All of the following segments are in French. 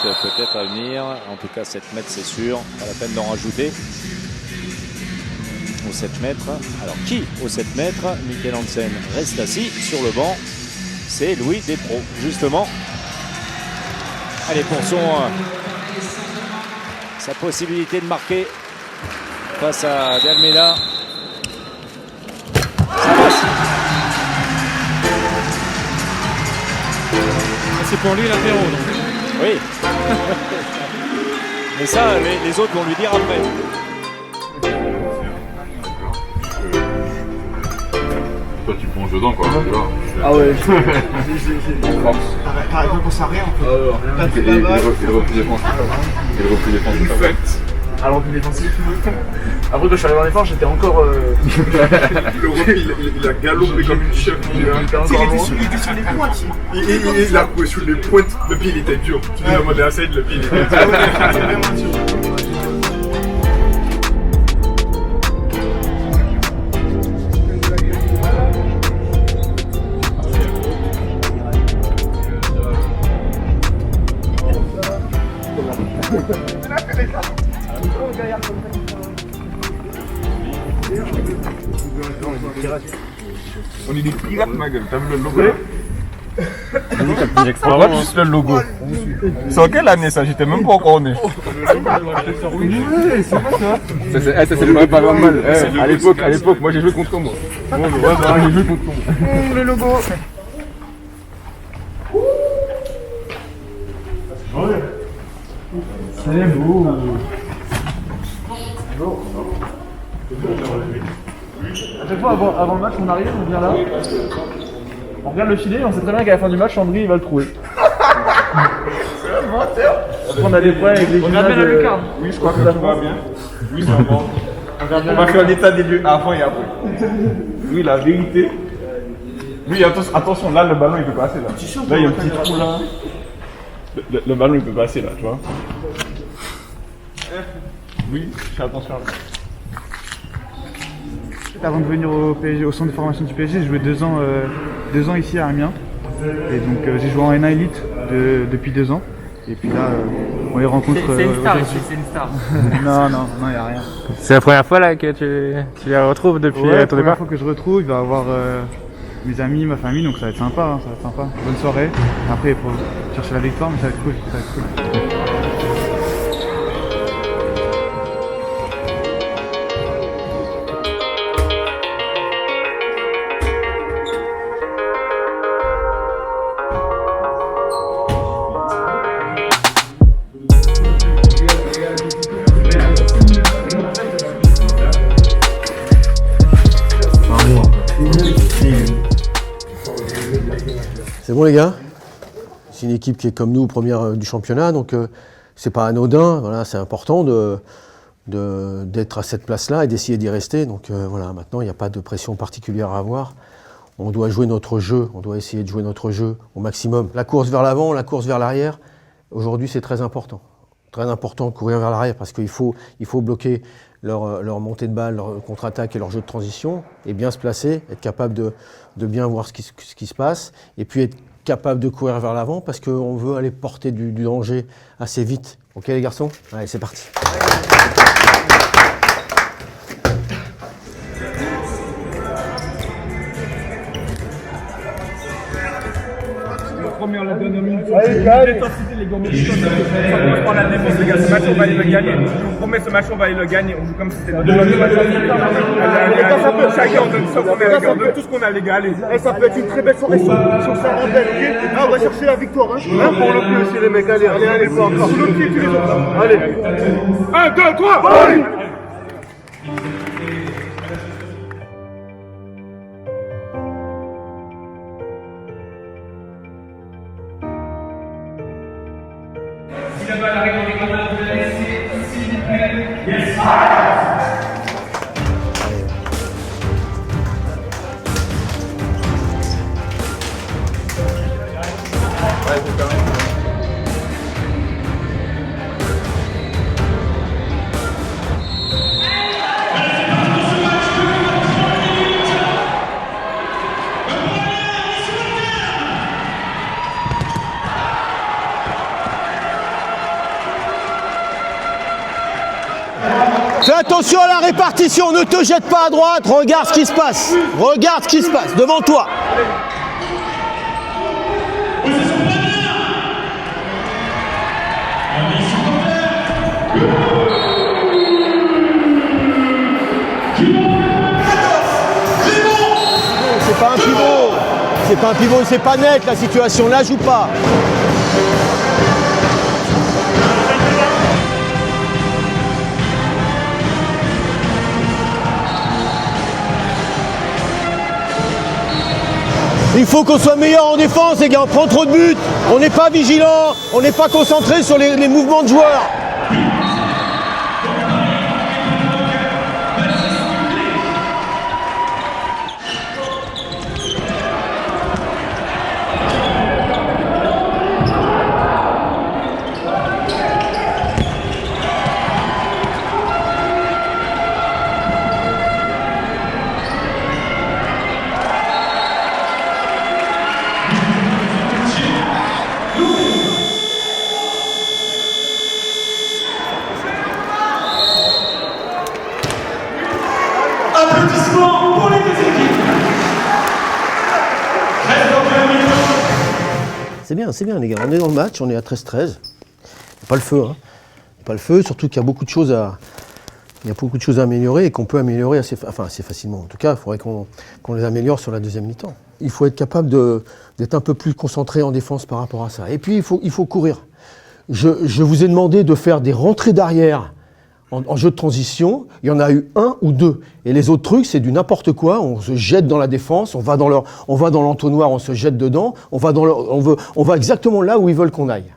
peut-être à venir. En tout cas, 7 mètres, c'est sûr. Pas la peine d'en rajouter. Au 7 mètres. Alors, qui au 7 mètres? Mikkel Hansen reste assis sur le banc. C'est Louis Despros, justement. Allez, pour sa possibilité de marquer face à De Almeida. Ça passe. C'est pour lui l'apéro. Oui. Mais ça, les autres vont lui dire après. Toi, tu plonges dedans, quoi. Tu vois. Ah ouais. Par exemple, on sait rien en fait. Il est repris défensif. Alors que défensif. Après quand je suis arrivé en défense, j'étais encore. Le repli, il a galopé comme une chèvre. Il était sur les pointes. Il a couru sur les pointes. Le pied, il était dur. Tu lui demandais à Saïd, le pied, il était dur. Vraiment dur. On est des pirates, ma gueule. T'as vu le logo? On voit juste le logo. C'est en quelle année ça? J'étais même pas encore né. Ça c'est le vrai pas normal. À l'époque, moi j'ai joué contre moi. J'ai joué contre moi. Le logo. C'est beau. À chaque fois avant le match, on arrive, on vient là. On regarde le filet, on sait très bien qu'à la fin du match, André il va le trouver. On a des problèmes avec les gymnases. La lucarne. Oui, je crois que ça va bien. Oui, c'est bon. On va faire l'état des lieux avant et après. Oui, la vérité. Oui, attention, là le ballon il peut passer là. Là il y a un petit trou là. Le ballon il peut passer là, tu vois. Oui, fais attention. Avant de venir au PSG, au centre de formation du PSG, j'ai joué 2 ans ici à Amiens. Et donc j'ai joué en N1 Elite depuis 2 ans. Et puis là, on les rencontre. C'est une star ici, c'est une star. non, il n'y a rien. C'est la première fois là que tu les retrouves depuis Ouais, ton la première départ. fois que je retrouve, il va y avoir mes amis, ma famille, donc ça va être sympa, hein, ça va être sympa. Bonne soirée. Après, il faut chercher la victoire, mais ça va être cool. Ça va être cool. C'est bon les gars, c'est une équipe qui est comme nous première du championnat, donc c'est pas anodin, voilà, c'est important d'être à cette place-là et d'essayer d'y rester. Donc voilà, maintenant il n'y a pas de pression particulière à avoir. On doit jouer notre jeu, on doit essayer de jouer notre jeu au maximum. La course vers l'avant, la course vers l'arrière, aujourd'hui c'est très important. Très important de courir vers l'arrière parce qu'il faut bloquer leur montée de balle, leur contre-attaque et leur jeu de transition, et bien se placer, être capable de bien voir ce qui se passe, et puis être capable de courir vers l'avant parce qu'on veut aller porter du danger assez vite. Ok les garçons? Allez, c'est parti. Première, la dernière minute. L'intensité, les gars, on prend la défense, les gars. Ce match, on va aller le gagner. Je vous promets, ce match, on va aller le gagner. On joue comme si c'était notre match. Chacun, on donne tout ce qu'on a, les gars. On donne tout ce qu'on a, les gars. Allez. Ça peut être une très belle soirée sur Saint-Randel, ok? Là, on va chercher la victoire, hein? Pour le pied aussi, les mecs. Allez, pas encore. Sous le pied, tous les autres. Allez. 1, 2, 3, allez! attention à la répartition, ne te jette pas à droite, regarde ce qui se passe. Regarde ce qui se passe devant toi. C'est pas un pivot. C'est pas un pivot, c'est pas net la situation, là joue pas. Il faut qu'on soit meilleur en défense, les gars. On prend trop de buts. On n'est pas vigilant. On n'est pas concentré sur les mouvements de joueurs. C'est bien les gars, on est dans le match, on est à 13-13. Pas le feu, hein. Pas le feu, surtout qu'il y a beaucoup de choses à améliorer et qu'on peut améliorer assez facilement. En tout cas, il faudrait qu'on les améliore sur la deuxième mi-temps. Il faut être capable d'être un peu plus concentré en défense par rapport à ça. Et puis il faut courir. Je vous ai demandé de faire des rentrées d'arrière en jeu de transition, il y en a eu 1 ou 2. Et les autres trucs, c'est du n'importe quoi. On se jette dans la défense, on va dans l'entonnoir, on se jette dedans, on va exactement là où ils veulent qu'on aille.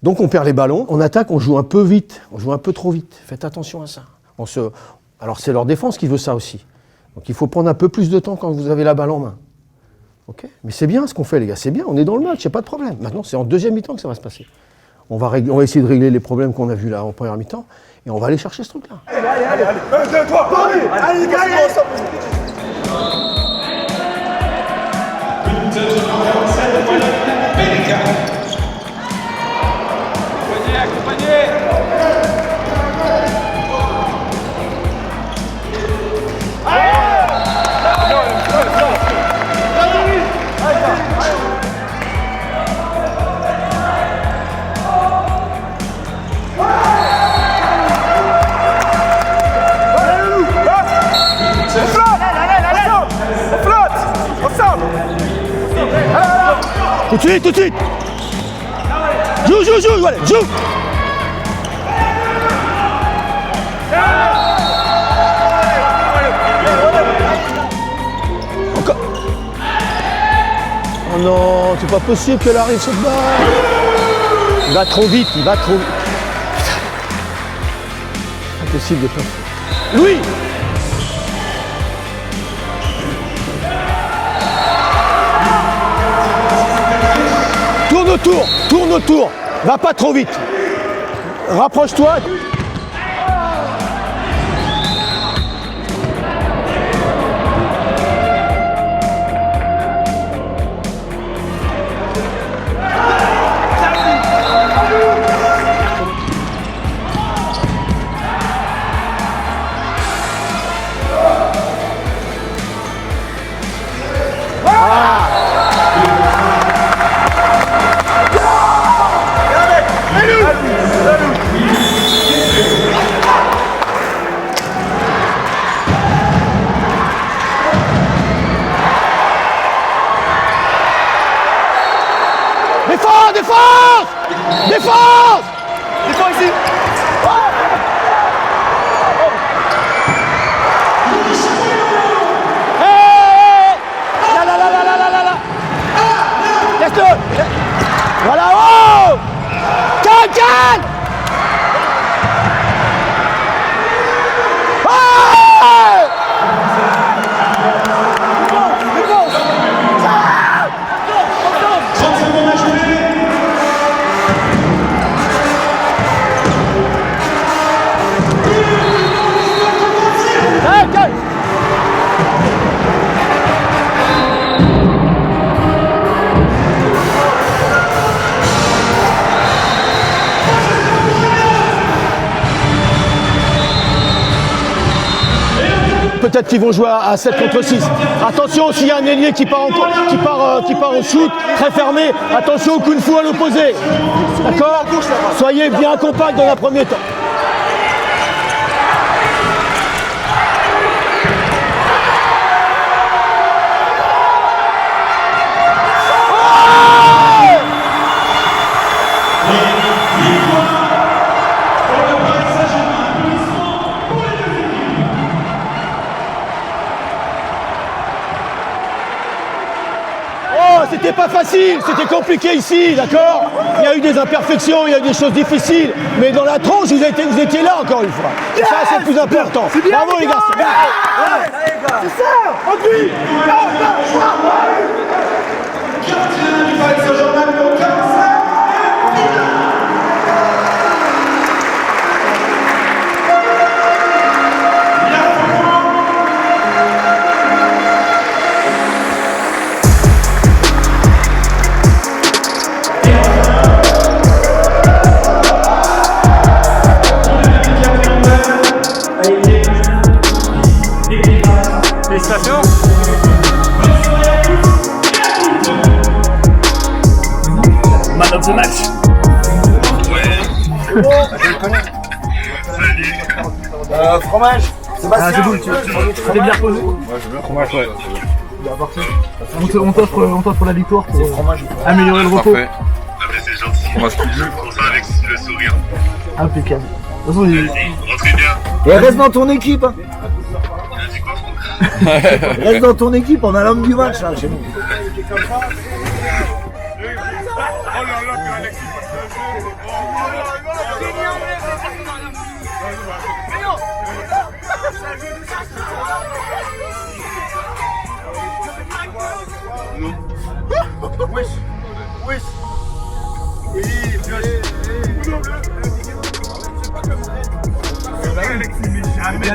Donc on perd les ballons. En attaque, on joue un peu vite, on joue un peu trop vite. Faites attention à ça. Alors c'est leur défense qui veut ça aussi. Donc il faut prendre un peu plus de temps quand vous avez la balle en main. Okay, mais c'est bien ce qu'on fait les gars, c'est bien, on est dans le match, il n'y a pas de problème. Maintenant, c'est en deuxième mi-temps que ça va se passer. On va essayer de régler les problèmes qu'on a vus là en première mi-temps. Et on va aller chercher ce truc-là. Allez, 1, 2, 3, allez, Tout de suite Joue, allez, joue. Encore. Oh non, c'est pas possible qu'elle arrive cette balle. Il va trop vite. Putain. Impossible de faire. Louis. Tourne autour, va pas trop vite. Rapproche-toi. Défense ici. Là. Laisse-le. Voilà, oh. Calme. peut-être qu'ils vont jouer à 7 contre 6. Attention, s'il y a un ailier qui part au shoot, très fermé, attention au kung fu à l'opposé. D'accord? Soyez bien compact dans la première temps. C'était pas facile, c'était compliqué ici, d'accord? Il y a eu des imperfections, il y a eu des choses difficiles, mais dans la tronche, vous étiez là encore une fois. Et ça, c'est le plus important. Bravo les gars! C'est ça! Enduit! Félicitations. Man of the match. Fromage. Ah, c'est cool, tu t'es bien reposé. Ouais, je veux fromage, ouais. On t'offre la victoire pour améliorer le repos. Parfait. Fromage qui veut. Avec le sourire. Impeccable. De toute façon, Rentrez bien. Et reste dans ton équipe. Hein. Reste dans ton équipe, on a l'homme du match là chez nous. Alexis, mais jamais.